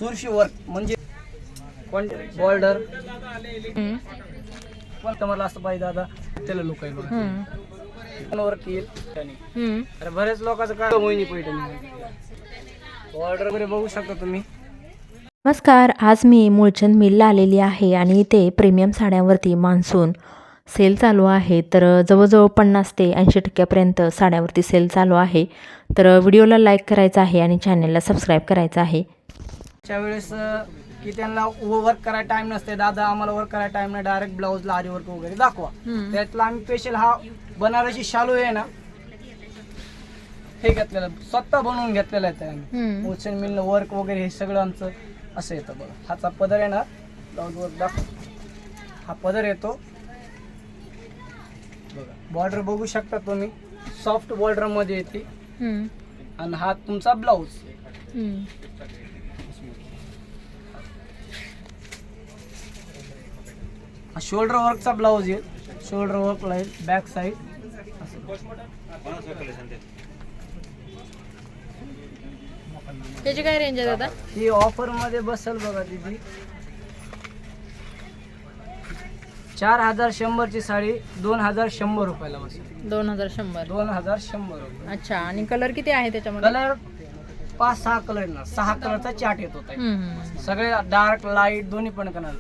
सुरशी work म्हणजे border पण तुम्हाला असं पाहिजे दादा त्याला लोक वर्क येईल. अरे बरेच लोकांचं काय मोहिनी पैठणी बॉर्डर वगैरे बघू शकता तुम्ही. नमस्कार, आज मी मुळचंद मिलला आलेली आहे आणि इथे प्रीमियम साड्यांवरती मान्सून सेल चालू आहे. तर जवळजवळ 50 ते 80% साड्यावरती सेल चालू आहे. तर व्हिडिओला लाईक करायचं आहे आणि चॅनलला सबस्क्राईब करायचं आहे. त्यावेळेस की त्यांना वर्क करायला टाइम नसते, दादा आम्हाला वर्क करायला टाइम नाही, डायरेक्ट ब्लाऊजला आरी वर्क वगैरे दाखवा. त्यातला आम्ही स्पेशल हा बनारसी शालू आहे ना, हे घेतलेलं स्वतः बनवून घेतलेलं आहे आम्ही. मुळचंद मिल वर्क वगैरे हे सगळं आमचं असं येतं बघा. हाचा पदर आहे ना, ब्लाऊज वर्क दाखव. हा पदर येतो बघा. बॉर्डर बघू शकता तुम्ही, सॉफ्ट बॉर्डर मध्ये येते. आणि हा तुमचा ब्लाऊज. हा शोल्डर वर्कचा ब्लाऊज येईल. शोल्डर वर्क राहील, बॅक साईड. त्याची काय रेंज आहे दादा? ही ऑफर मध्ये बसेल बघा दीदी. 4100 ची साडी 2100 रुपयाला बसेल. 2100. 2100 रुपये. अच्छा. आणि कलर किती आहे त्याच्यामध्ये? कलर 5-6 कलर येणार. 6 कलरचा चार्ट येत होता. सगळे डार्क लाईट दोन्ही पण करणार.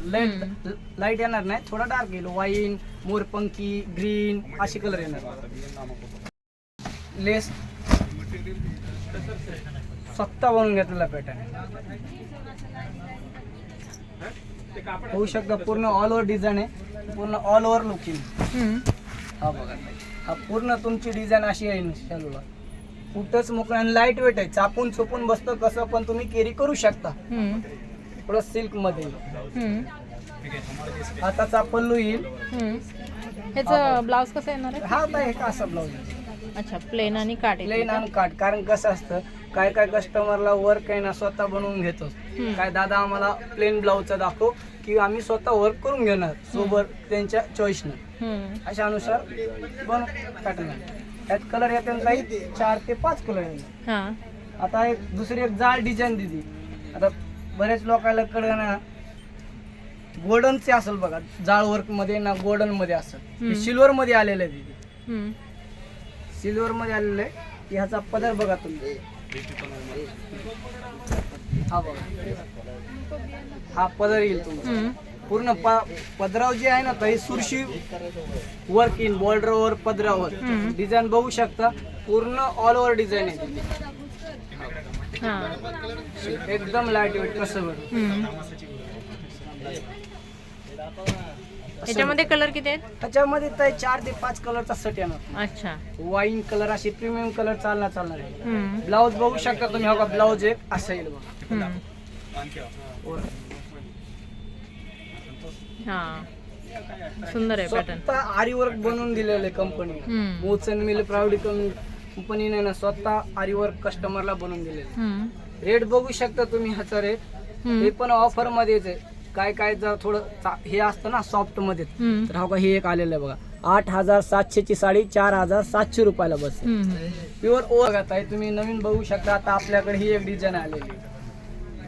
लाईट येणार नाही, थोडा डार्क येईल. वाईन, मोरपंखी, ग्रीन असे कलर येणार. लेस स्वतः बनवून घेतलेला पॅटर्न होऊ शकतं. पूर्ण ऑल ओव्हर डिझाईन आहे, पूर्ण ऑल ओव्हर लुकिंग. हा बघा, हा पूर्ण तुमची डिझाईन अशी आहे शालूला. कुठंच मोकळं आणि लाईट वेट आहे. चापून चुपून बसतं कसं पण तुम्ही कॅरी करू शकता. प्लस सिल्क मध्ये. हाताचा पल्लू येईल. ह्याचं ब्लाउज कसं येणार आहे? हा नाही का असा ब्लाऊज. अच्छा, प्लेन आणि काट. प्लेन आणि काट. कारण कसं असतं, काय काय कस्टमरला वर्क आहे ना स्वतः बनवून घेतो. काय दादा आम्हाला प्लेन ब्लाऊजचा दाखव की आम्ही स्वतः वर्क करून घेणार सोबत त्यांच्या चॉईसनं. अशा अनुसार बनवून पॅटर्न. यात कलर येते काही 4 ते 5 कलर येईल. आता एक दुसरी एक जाळ डिझाईन दिली. आता बरेच लोकांना कळलं ना, गोल्डनचे असेल बघा. जाळ वर्क मध्ये ना गोल्डन मध्ये असेल. सिल्वर मध्ये आलेलं आहे दिदी. सिल्वर मध्ये आलेलं आहे. ह्याचा पदर बघा तुम्ही. हा बघा, हा पदर येईल तुमचा. पूर्ण पदराव जे आहे ना काही सुरशी वर्क इन बॉर्डरवर पदरावर डिझाईन बघू शकता. पूर्ण ऑल ओव्हर डिझाईन आहे. एकदम लाईट वेट. कसं त्याच्यामध्ये कलर किती आहेत? त्याच्यामध्ये 4 ते 5 कलरचा सेट येणार. अच्छा. वाईन कलर असे प्रीमियम कलर चालणार आहे. ब्लाऊज बघू शकता तुम्ही. हा ब्लाऊज एक असं येईल बघा. सुंदर आहे पॅटर्न. स्वतः आरी वर्क बनवून दिलेलं आहे कंपनी. मुळचंद मिल प्राऊड कंपनीने ना स्वतः आरी वर्क कस्टमरला बनवून दिलेलं. रेट बघू शकता तुम्ही. ह्याचा रेट हे पण ऑफर मध्येच आहे. काय काय जर थोडं हे असतं ना सॉफ्ट मध्ये, तर हा हे एक आलेलं आहे बघा. 8700 ची साडी 4700 रुपयाला बस. प्युअर ओव्हर आहे. तुम्ही नवीन बघू शकता. आता आपल्याकडे ही एक डिझाईन आलेली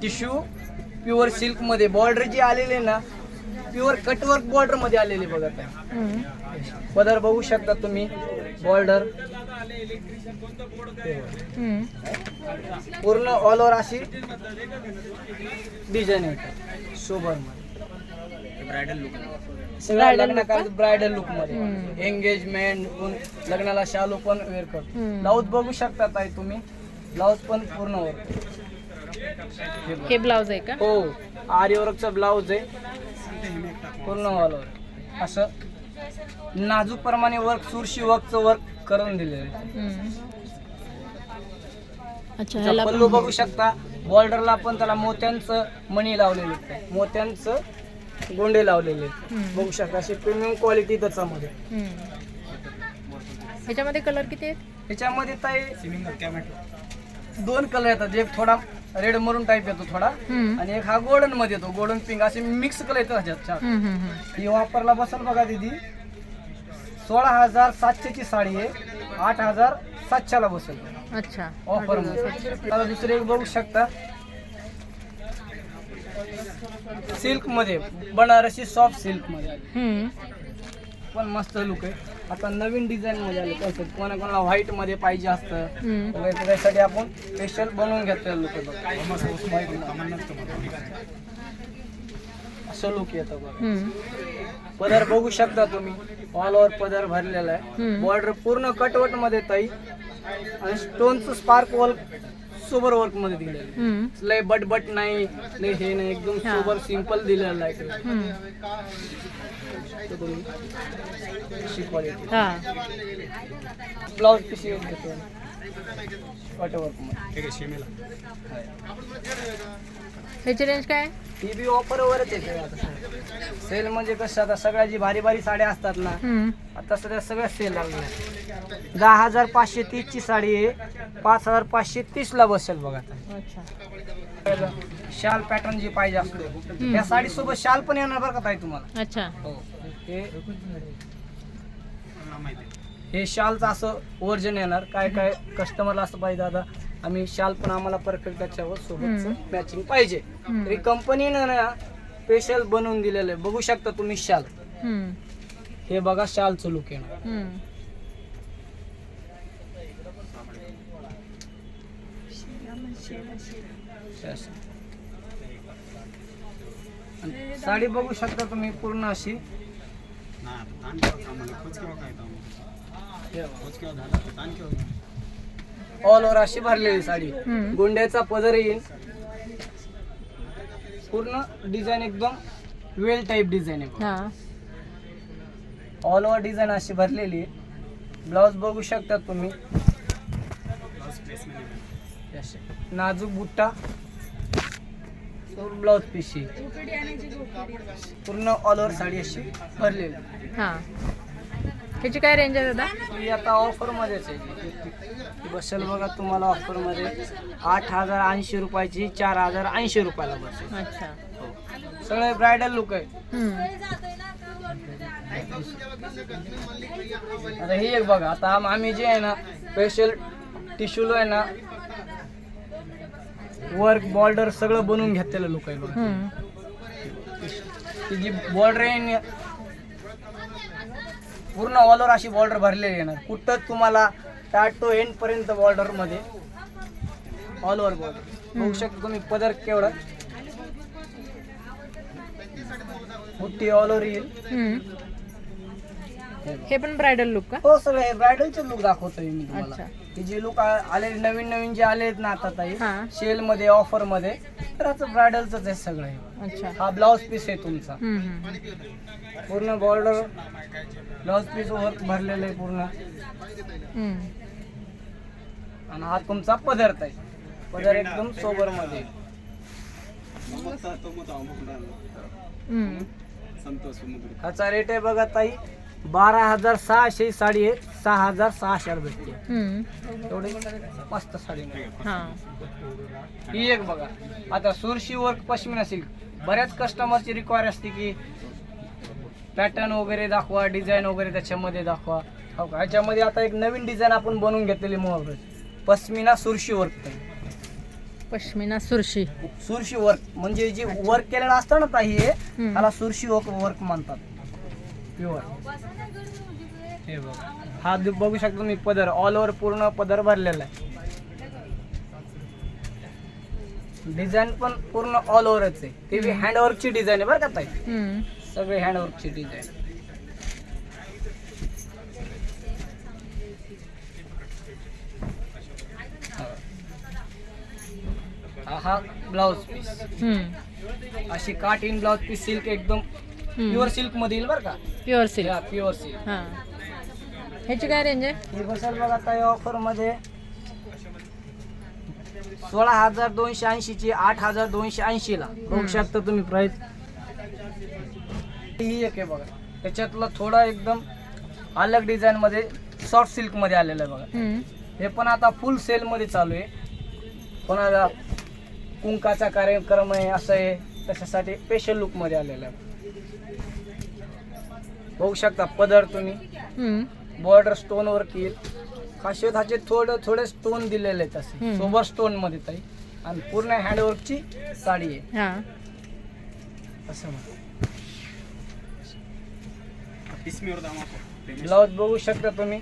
टिश्यू प्युअर सिल्क मध्ये. बॉर्डर जी आलेली ना प्युअर कटवर्क बॉर्डर मध्ये आलेली बघा. पदर बघू शकता तुम्ही. बॉर्डर पूर्ण ऑल ओव्हर अशी डिझाईन येते. Sober bridal look. सगळ्या लग्नाकाळात ब्रायडल लुक मध्ये. एंगेजमेंट लग्नाला शालू पण वेअर करतो. ब्लाऊज बघू शकता ताई तुम्ही. ब्लाऊज पण पूर्ण वर्क. हे ब्लाऊज आहे का? हो, आरी वर्कचा ब्लाऊज आहे. पूर्ण ऑल ओव्हर असं नाजूक प्रमाणे वर्क, सुरशी वर्कचं वर्क करून दिलेलं आहे. अच्छा. पल्लू बघू शकता. बॉर्डरला पण त्याला मोत्यांचं मणी लावलेले, मोत्यांचं गोंडे लावलेले बघू शकता. अशी प्रीमियम क्वालिटी त्याच्यामध्ये. ह्याच्यामध्ये कलर किती आहेत? ह्याच्यामध्ये ताई 2 कलर येतात. एक थोडा रेड मरून टाईप येतो थोडा, आणि एक हा गोल्डन मध्ये येतो. गोल्डन पिंक असे मिक्स कलर येतात ह्याच्यात. ही वापरला बसल बघा दीदी. 16700 ची साडी आहे. 8700 ला बसेल. अच्छा. ऑफर मध्ये. दुसरे एक बघू शकता. सिल्क मध्ये, बनारसी सॉफ्ट सिल्क मध्ये आले. हम्म. पण मस्त लुक आहे. आता नवीन डिझाईन मध्ये आले कॉन्सेप्ट. कोणाकोणाला व्हाईट मध्ये पाहिजे असतं हम्म. वगैरे, त्यासाठी आपण स्पेशल बनवून घेतलेलं लुक आहे बघा. असं लुक येतं बघा. हम्म. पदर बघू शकता तुम्ही, ऑल ओव्हर पदर भरलेला आहे. हम्म. बॉर्डर पूर्ण कटवट मध्ये ताई, आणि स्टोनचं स्पार्क वर्क सोबर वर्क मध्ये दिलेलं आहे. हम्म. लय बटबट नाही, लय हे नाही, एकदम हा. सोबर सिंपल दिलेलं आहे. हम्म. तो तुम्ही अशी क्वालिटी. हा. ब्लाउज पीस घेतो कटवर्क मध्ये. ह्याची रेंज काय आहे? ती बी ऑफर वरच येते आता. सेल म्हणजे कसं, आता सगळ्या जी भारी भारी साड्या असतात ना, हम्म. आता सध्या सगळ्या सेल लागल्या. 10,530 ची साडी आहे, 5,530 ला बसेल बघा. अच्छा. शाल पॅटर्न जी पाहिजे असते त्या साडी सोबत शाल पण येणार बरं का ताई तुम्हाला. अच्छा. हो. हे शालचं असं वर्जन येणार. काय काय कस्टमरला असं पाहिजे, आता आम्ही शाल पण आम्हाला परफेक्ट त्याच्यावर सोबत मॅचिंग पाहिजे. तरी कंपनीनं ना स्पेशल बनवून दिलेलं आहे. बघू शकता तुम्ही शाल. हम्म. हे बघा शालचं लुक येणार. हम्म. आणि साडी बघू शकता तुम्ही पूर्ण अशी ऑल ओव्हर अशी भरलेली साडी. हम्म. गोंड्याचा पदर येईल. पूर्ण डिझाईन एकदम वेल टाईप डिझाईन आहे. हा. ऑल ओव्हर डिझाईन अशी भरलेली आहे. ब्लाउज बघू शकता तुम्ही, असे नाजूक बुट्टा ब्लाउज पीस पूर्ण ऑल ओव्हर साडी अशी भरलेली. हा. ह्याची काय रेंज आहे दादा? ही आता ऑफर मध्येच आहे. ती बसेल बघा तुम्हाला ऑफर मध्ये 8,080 रुपयाची, 4,080 रुपयाला बसेल. अच्छा. सगळे ब्रायडल लुक आहे. हम्म. आता ही एक बघा, आता आम्ही जे आहे ना स्पेशल टिश्यूलो आहे ना, वर्क बॉर्डर सगळं बनवून घेतलेलं लुक आहे बघा. हम्म. ती जी बॉर्डर आहे पूर्ण ऑल ओव्हर अशी बॉर्डर भरलेली येणार. कुठं तुम्हाला स्टार्ट टू एंड पर्यंत बॉर्डर मध्ये ऑल ओव्हर बॉर्डर बघू शकता तुम्ही. पदर केवढा बुट्टी ऑल ओव्हर येईल. हम्म. हे पण ब्रायडल लुक का? हो, सगळे ब्रायडलचे लुक दाखवतोय मी तुम्हाला. अच्छा. हे जे लुक आले नवीन नवीन जे आलेत ना आता ताई, हा. सेल मध्ये ऑफर मध्ये, तर आता ब्रायडलच आहे सगळं हे. अच्छा. हा ब्लाउज पीस आहे तुमचा. हम्म. हम्म. पूर्ण बॉर्डर ब्लाउज पीस वर्क भरलेलं आहे पूर्ण. हम्म. आणि हा तुमचा पदर ताई. पदर एकदम सोबर मध्ये. हम्म. ह्याचा रेट आहे बघा ताई 12,600 साडी आहे. 6,600 भेटते. हम्म. एवढी मस्त साडी आहे. हा. ही एक बघा, आता सुरशी वर्क पश्मिना सिल्क. बऱ्याच कस्टमरची रिक्वायर असते की पॅटर्न वगैरे दाखवा, डिझाईन वगैरे त्याच्यामध्ये दाखवा. हो का, ह्याच्यामध्ये आता एक नवीन डिझाईन आपण बनवून घेतलेली मोहर पश्मिना सुरशी वर्क. पश्मिना सुरशी. सुरशी वर्क म्हणजे जे वर्क केलेलं असतं ना ताई, हे हम्म. त्याला सुरशी वर्क म्हणतात. प्युअर. हे बघा, हा बघू शकता तुम्ही पदर ऑल ओव्हर पूर्ण पदर भरलेला आहे. डिझाईन पण पूर्ण ऑल ओव्हरच आहे. ते बी हँडवर्कची डिझाईन आहे बरं का ताई. हम्म. सगळे हँडवर्कची डिझाईन. हा ब्लाउज पीस हम्म. अशी काट इन ब्लाउज पीस सिल्क एकदम प्युअर सिल्क मध्ये येईल बरं का. Pure silk. Pure silk. हा. ह्याची काय रेंज आहे? हे बसेल बघा ताई ऑफर मध्ये 16,280 ची 8,280 ला बघू शकता तुम्ही प्राइस. ही एक आहे बघा, त्याच्यातलं थोडा एकदम अलग डिझाईन मध्ये सॉफ्ट सिल्क मध्ये आलेलं आहे बघा. हम्म. हे पण आता फुल सेल मध्ये चालू आहे. कोणाला कुंकाचा कार्यक्रम आहे असं आहे, त्याच्यासाठी स्पेशल लुक मध्ये आलेलं आहे. बघू शकता पदर तुम्ही. हम्म. बॉर्डर स्टोन वर्क येईल. खासियत ह्याचे थोडे स्टोन दिलेले आहेत असे सोबर स्टोन मध्ये ताई. आणि पूर्ण हँडवर्कची साडी आहे. हा. असं ब्लाऊज बघू शकता तुम्ही,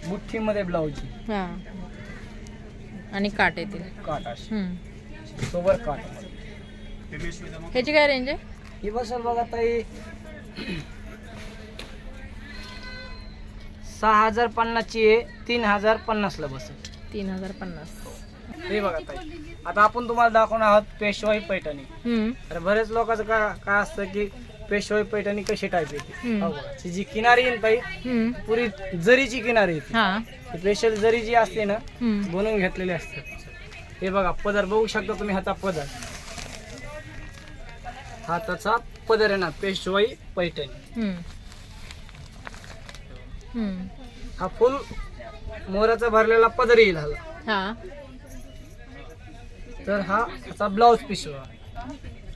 बुठ्ठीमध्ये ब्लाऊज हा आणि काट येतील. काट अशी सोबर काट. ह्याची काय रेंज आहे? ही बसल बघा ताई 6,050 ची आहे, 3,050 ला बसेल. 3,050. हे बघा ताई, आता आपण तुम्हाला दाखवणार आहोत पेशवाई पैठणी. तर बरेच लोकांचं काय असतं की पेशवाई पैठणी कशी टाईप येते. हो बघा, ती जी किनारी येईल ताई पुरी जरीची किनारी येते. स्पेशल जरी जी असते ना बनवून घेतलेली असते. हे बघा पदर बघू शकता तुम्ही, हाता पदर, हाताचा पदर आहे ना पेशवाई पैठणी. हा फुल मोराचा भरलेला पदर येईल हाला. तर हा असा ब्लाउज पीस,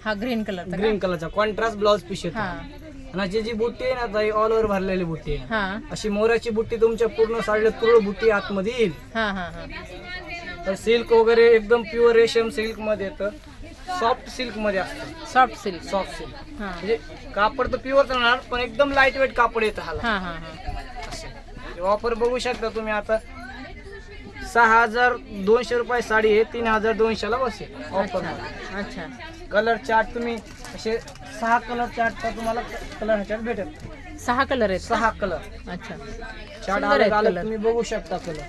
हा ग्रीन कलर, ग्रीन कलरचा कॉन्ट्रास्ट ब्लाउज पीस येतो. आणि जी बुट्टी आहे ना ताई ऑल ओव्हर भरलेली बुट्टी आहे. अशी मोराची बुट्टी तुमच्या पूर्ण साडीला तुरळ बुट्टी आतमध्ये येईल. तर सिल्क वगैरे एकदम प्युअर रेशम सिल्क मध्ये येतं, सॉफ्ट सिल्क मध्ये असतं. सॉफ्ट सिल्क, सॉफ्ट सिल्क म्हणजे कापड तर प्युअर राहणार पण एकदम लाईट वेट कापड येतं हाला. ऑफर बघू शकता तुम्ही, आता 6,200 रुपये साडी आहे, 3,200 ला बसेल ऑफर मध्ये. अच्छा. कलर चार्ट तुम्ही असे 6 कलर चार्ट तुम्हाला कलर ह्याच्यात भेटेल. 6 कलर आहेत. 6 कलर. अच्छा. चार्ट अलग अलग तुम्ही बघू शकता कलर.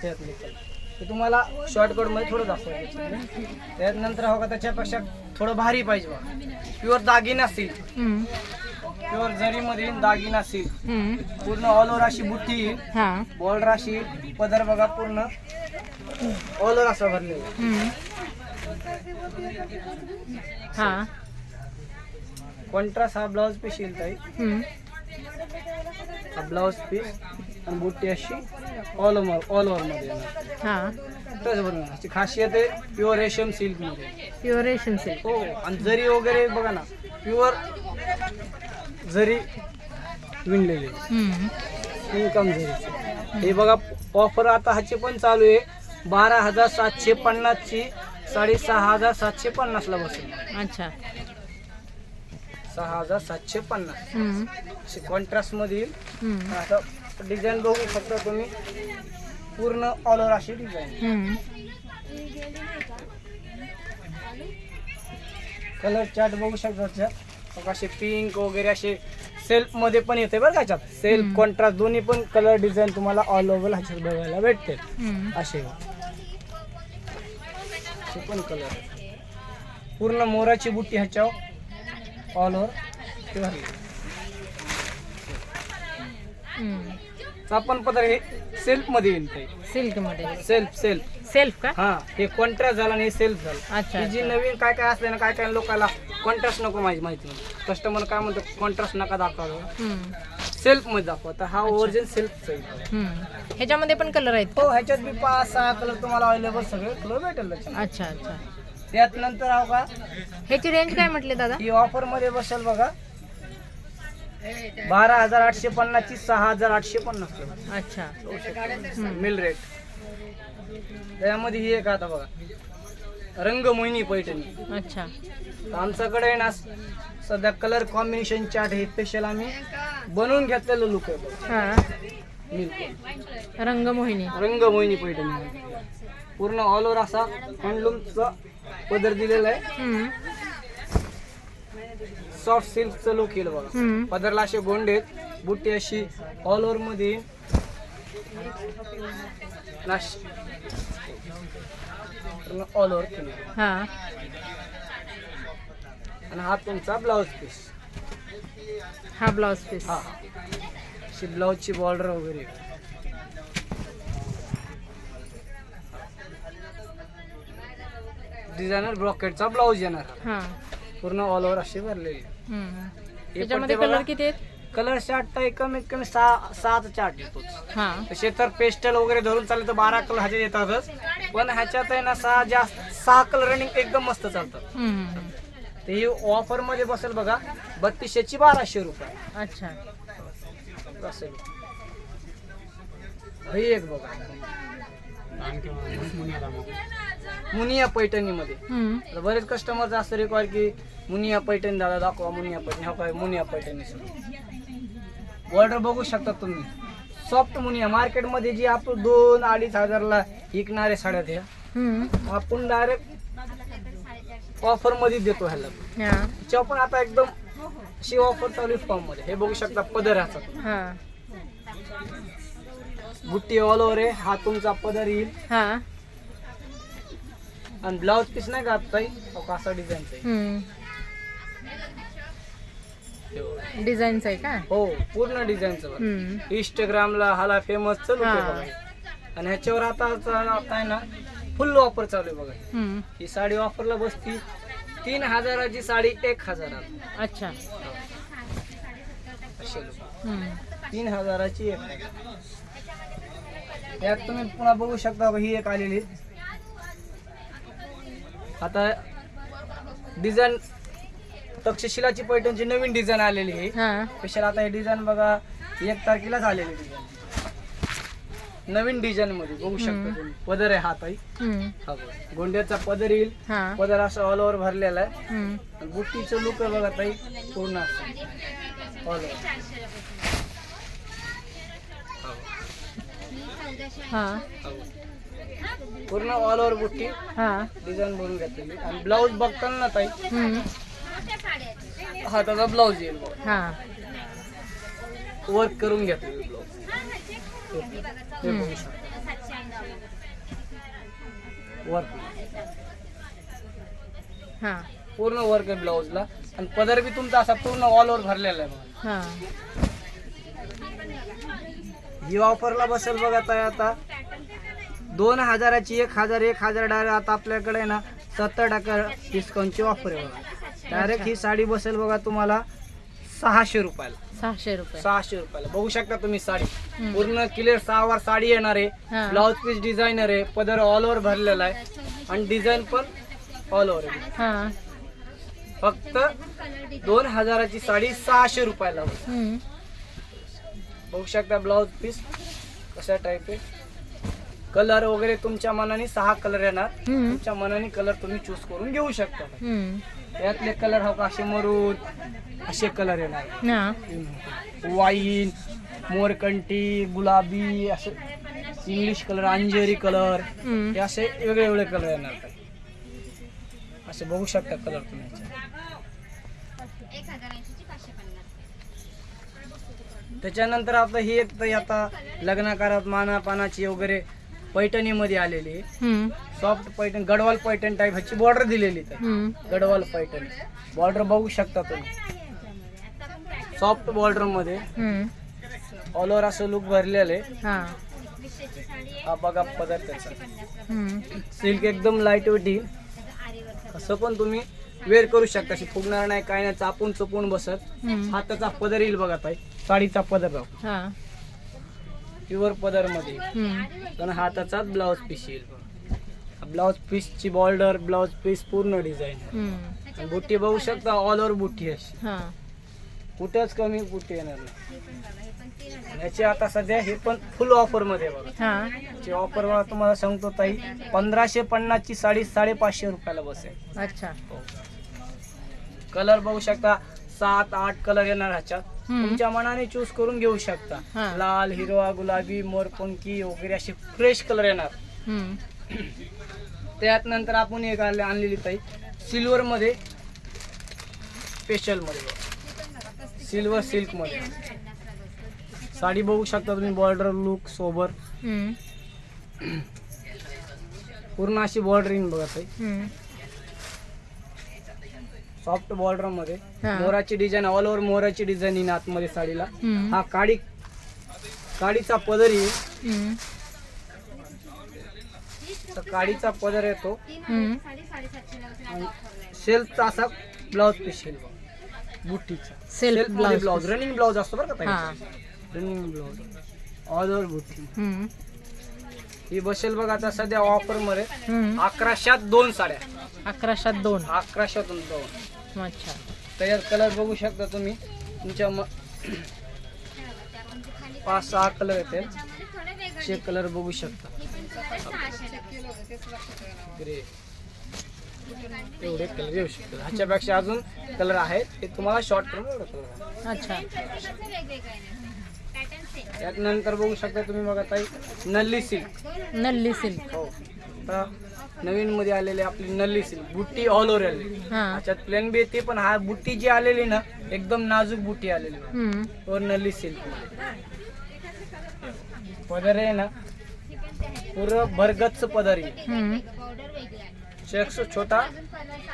त्यातले कलर ते तुम्हाला शॉर्टकट मध्ये थोडं दाखवायचं. त्यानंतर हो का त्याच्यापेक्षा थोडं भारी पाहिजे बघा, प्युअर दागिना सिल्क, प्युअर जरी मध्ये दागिना सिल्क, पूर्ण ऑल ओव्हर अशी बुट्टी येईल, बॉर्डर अशी, पदर बघा पूर्ण ऑल ओव्हर असं भरलेलं. कॉन्ट्रास्ट हा ब्लाउज पीस येईल ताई. हा ब्लाउज पीस आणि बुट्टी अशी ऑल ओव्हर मध्ये येणार. तसं बनवून अशी खासियत आहे प्युअर रेशम सिल्क मध्ये. प्युअर रेशम सिल्क. हो. आणि जरी वगैरे बघा ना प्युअर जरी विणलेली इन्कम जरी. हे बघा ऑफर आता ह्याचे पण चालू आहे. 12,750 ची साडी 6,750 ला बसेल. अच्छा. 6,750 अशी कॉन्ट्रास्ट मध्ये येईल. आता डिझाईन बघू शकता तुम्ही, पूर्ण ऑल ओव्हर अशी डिझाईन. कलर चार्ट बघू शकता, असे पिंक वगैरे असे सेल्फ मध्ये पण येते बरं का. याच्यात सेल्फ कॉन्ट्रास्ट दोन्ही पण कलर डिझाईन तुम्हाला ऑल ओव्हर ह्याच्यात बघायला भेटते. असे पण कलर पूर्ण मोराची बुट्टी ह्याच्यावर ऑल ओव्हर. आपण पदर हे सेल्फ मध्ये येईल. सिल्क मध्ये सेल्फ का. हा, हे कॉन्ट्रास्ट झाला आणि हे सेल्फ झालं. अच्छा. जी नवीन काय काय असते ना, काय लोकांना कॉन्ट्रास्ट नको माहिती नाही. कस्टमर काय म्हणतो कॉन्ट्रास्ट नका दाखवा, सेल्फ मध्ये दाखवा. तर हा ओरिजिनल सेल्फ. ह्याच्यामध्ये पण कलर आहेत. हो, ह्याच्यात बी 5-6 कलर तुम्हाला अवेलेबल सगळे कलर भेटेल. अच्छा अच्छा. त्यात नंतर हा का, ह्याची रेंज काय म्हटले दादा? ही ऑफर मध्ये बसेल बघा 12,850 ची 6,850. अच्छा. Mill rate. त्यामध्ये ही एक आता बघा रंगमोहिनी पैठणी. अच्छा. आमच्याकडे ना सध्या कलर कॉम्बिनेशन चार्ट हे स्पेशल आम्ही बनवून घेतलेलं लुक आहे. रंगमोहिनी पैठणी पूर्ण ऑल ओव्हर असा हँडलूमचा पदर दिलेला आहे. सॉफ्ट सिल्कचं लुक येईल बघा. पदरला असे गोंडे आहेत, बुट्टी अशी ऑल ओव्हर मध्ये ऑल ओव्हर केली. आणि हा तुमचा ब्लाउज पीस. हा ब्लाउज पीस. हा, ब्लाउजची बॉर्डर वगैरे. डिझायनर ब्रॉकेटचा ब्लाउज येणार. पूर्ण ऑल ओव्हर अशी भरलेली. त्याच्यामध्ये कलर किती आहेत? कलर चार्ट कमीत कमी 6 चार्ट येतो. तसे तर पेस्टल वगैरे धरून चालले तर 12 कलर ह्याच्यात येतातच, पण ह्याच्यात आहे ना 6 कलर रनिंग एकदम मस्त चालतात. ते ही ऑफर मध्ये बसेल बघा 3200 ची 1,200 रुपये. अच्छा. असेल हे एक बघा मुनिया पैठणीमध्ये हम्म. आता बरेच कस्टमरचं असं रिक्वायर की मुनिया पैठणी दादा दाखवा, मुनिया पैठणी. हा काय मुनिया पैठणी बॉर्डर बघू शकता तुम्ही. सॉफ्ट मुनिया मार्केटमध्ये जी आपण 2-2.5 हजारला विकणारे साड्या त्या हम्म. आपण डायरेक्ट ऑफर मध्ये देतो ह्याला. हा. त्याच्यावर पण आता एकदम अशी ऑफर चालू आहे फॉर्म मध्ये. हे बघू शकता पदर ह्याचा हा. बुट्टी ऑल ओव्हर आहे. हा तुमचा पदर येईल हा. आणि ब्लाउज पीस नाही का आता असा डिझाईनचा आहे. हम्म. डिझाईनच आहे का? हो पूर्ण डिझाईनचं. हम्म. इंस्टाग्रामला हाला फेमस चालू आहे हा. बघा. आणि ह्याच्यावर आता काय ना फुल ऑफर चालू आहे बघा. हम्म. ही साडी ऑफरला बसती 3000ची साडी 1000. अच्छा. असे लोक हम्म. 3000ची एक. यात तुम्ही पुन्हा बघू शकता ही एक आलेली. आता डिझाईन तक्षशिलाची पैठणची नवीन डिझाईन आलेली आहे. हा. स्पेशल आता हे डिझाईन बघा 1 तारखेलाच आलेली डिझाईन. नवीन डिझाईन मध्ये बघू शकता तुम्ही. पदर आहे हात आहे. हम्म. हा बघा. गोंड्याचा पदर येईल. हा. पदर असं ऑल ओव्हर भरलेला आहे. हम्म. आणि बुट्टीचं लुक आहे बघा ताई पूर्ण असं ऑल ओव्हर. हा. पूर्ण ऑल ओव्हर बुट्टी हा. डिझाईन बनवून घेतलेली. आणि ब्लाऊज बघताना ना ताई हम्म. हा त्याचा ब्लाऊज येईल बघा. हा. वर्क करून घेतलेली ब्लाऊज. हे बघू शकता. वर्क हा. पूर्ण वर्क आहे ब्लाऊजला. आणि पदर बी तुमचा असा पूर्ण ऑल ओव्हर भरलेला आहे बघा. हा. ही ऑफरला बसेल बघा ताई आता 2000ची 1000 डायरेक्ट आता आपल्याकडे ना 70% डिस्काउंटची ऑफर आहे बघा. डायरेक्ट ही साडी बसेल बघा तुम्हाला 600 रुपयाला. 600 रुपये. 600 रुपयाला बघू शकता तुम्ही साडी. पूर्ण क्लिअर 6 वर साडी येणार आहे. हा. ब्लाउज पीस डिझायनर आहे. पदर ऑल ओव्हर भरलेला आहे. आणि डिझाईन पण ऑल ओव्हर आहे. हा. फक्त 2000ची साडी 600 रुपयाला होती. हम्म. बघू शकता ब्लाउज पीस कशा टाईप आहे. कलर वगैरे तुमच्या मनाने 6 कलर येणार. हम्म. तुमच्या मनाने कलर तुम्ही चूज करून घेऊ शकता. हम्म. यातले कलर हो का असे मरून असे कलर येणार. हा. वाईन, मोरकंटी, गुलाबी असे इंग्लिश कलर, अंजेरी कलर हम्म. हे असे वेगळे वेगळे कलर येणार. असे बघू शकता कलर तुम्ही. त्याच्यानंतर आता ही एक तर आता लग्नाकारात मानापानाची वगैरे पैठणीमध्ये आलेली आहे. हम्म. सॉफ्ट पैठण, गडवाल पैठण टाईप ह्याची बॉर्डर दिलेली आहे. हम्म. गडवाल पैठण बॉर्डर बघू शकता तुम्ही. सॉफ्ट बॉर्डर मध्ये हम्म. ऑल ओव्हर असं लुक भरलेलं आहे. हा. हा बघा पदर त्याचा. हम्म. सिल्क एकदम लाईट वेट येईल. असं पण तुम्ही वेअर करू शकता. अशी फुगणार नाही काय नाही, चापून चुपून बसत. हम्म. हाताचा पदर येईल बघा ताई. साडीचा पदर राहू हा. प्युअर पदर मध्ये. हम्म. पण हाताचा ब्लाउज पीस येईल बघा. ब्लाउज पीसची बॉर्डर, ब्लाउज पीस पूर्ण डिझाईन. हम्म. बुट्टी बघू शकता ऑल ओव्हर बुट्टी अशी. हा. कुठेच कमी बुट्टी येणार नाही. याची आता सध्या हे पण फुल ऑफर मध्ये बघा. हा. याची ऑफर बघा तुम्हाला सांगतो ताई 1550ची साडी 550 रुपयाला बसेल. अच्छा. कलर बघू शकता 7-8 कलर येणार ह्याच्यात. हम्म. तुमच्या मनाने चूज करून घेऊ शकता. हा. लाल, हिरवा, गुलाबी, मोरपंखी वगैरे असे फ्रेश कलर येणार. हम्म. त्यात नंतर आपण एक आणलेली ताई सिल्वर मध्ये, स्पेशल मध्ये बघा. सिल्वर सिल्क मध्ये साडी बघू शकता तुम्ही. बॉर्डर लुक सोबर हम्म. पूर्ण अशी बॉर्डर येईन बघा ताई. हम्म. सॉफ्ट बॉर्डर मध्ये हा. मोराची डिझाईन ऑल ओव्हर मोराची डिझाईन येईन आतमध्ये साडीला. हम्म. हा काडीचा पदर येईल. हम्म. तर काडीचा पदर येतो. हम्म. आणि सेल्फचा असा ब्लाउज पीस येईल बघा. बुट्टीचा self blouse. Blouse running blouse असतो बरं का हा. ताई. रनिंग ब्लाउज ऑल ओव्हर बुट्टी. हम्म. ही बसेल बघा आता सध्या ऑफर मध्ये हम्म. 1100त 2 साड्या. 1100 2. 1100तून 2. अच्छा. त्याच्यात कलर बघू शकता तुम्ही. तुमच्या 5-6 कलर येतील. 6 कलर बघू शकता. ग्रे एवढे कलर येऊ शकतात. ह्याच्यापेक्षा अजून कलर आहेत ते तुम्हाला शॉर्ट टर्म एवढं कलर. अच्छा. त्यानंतर बघू शकता तुम्ही बघा ताई नल्ली सिल्क. नल्ली सिल्क. हो आता नवीन मध्ये आलेले आपली नल्ली सिल्क बुट्टी ऑल ओव्हर आलेली. हा. त्याच्यात प्लेन बी येते पण हा बुट्टी जी आलेली ना एकदम नाजूक बुट्टी आलेली और नल्ली सिल्क. पदर आहे ना पूर्ण भरगच्च पदर आहे. चेक्स छोटा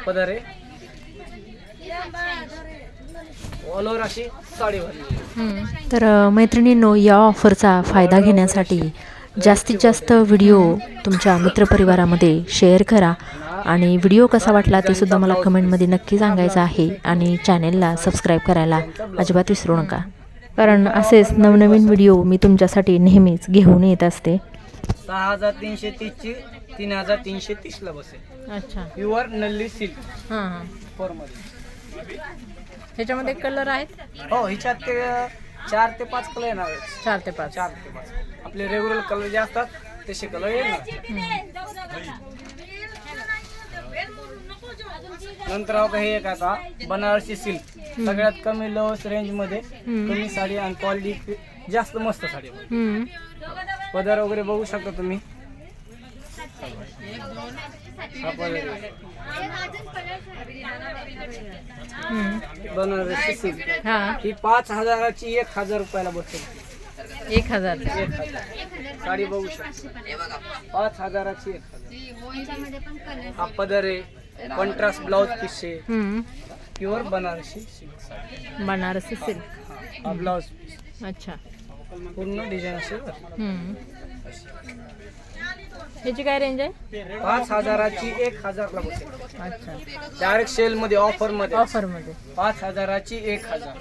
पदर आहे. ऑल ओव्हर अशी साडी भरली. तर मैत्रिणींनो, या ऑफरचा फायदा घेण्यासाठी जास्तीत जास्त व्हिडिओ तुमच्या मित्रपरिवारामध्ये शेअर करा आणि व्हिडिओ कसा वाटला ते सुद्धा मला कमेंटमध्ये नक्की सांगायचं आहे आणि चॅनेलला सबस्क्राईब करायला अजिबात विसरू नका, कारण असेच नवनवीन व्हिडिओ मी तुमच्यासाठी नेहमीच घेऊन येत असते. 6330 ची 3330 ला बसेल. अच्छा. प्युअर नल्ली सिल्क हां हां. फोर मध्ये. ह्याच्यामध्ये कलर आहेत? हो ह्याच्यात ते 4 ते 5 कलर येणार आहेत. 4 ते 5. 4 ते 5 आपले रेग्युलर कलर जे असतात तसे कलर येणार. नंतर आता हे एक आता बनारसी सिल्क सगळ्यात कमी लोअर्स रेंज मध्ये कमी साडी आणि क्वालिटी जास्त मस्त साडी. पदर वगैरे बघू शकता तुम्ही. हा पदर बनारसी सिल्क हा. ही 5000 ची 1000 रुपयाला बसेल. 1000. 1000 साडी बघू शकता. 5000 ची 1000. हा पदर आहे. कॉन्ट्रास्ट ब्लाउज पीस आहे. Pure Banarasi silk sari. Banarasi silk. हा ब्लाउज पीस अच्छा. पूर्ण डिझाईन असेल. ह्याची काय रेंज आहे? 5000 ची 1000 ला बसेल. अच्छा. डायरेक्ट सेल मध्ये ऑफर मध्ये ऑफर मध्ये 5000 ची 1000.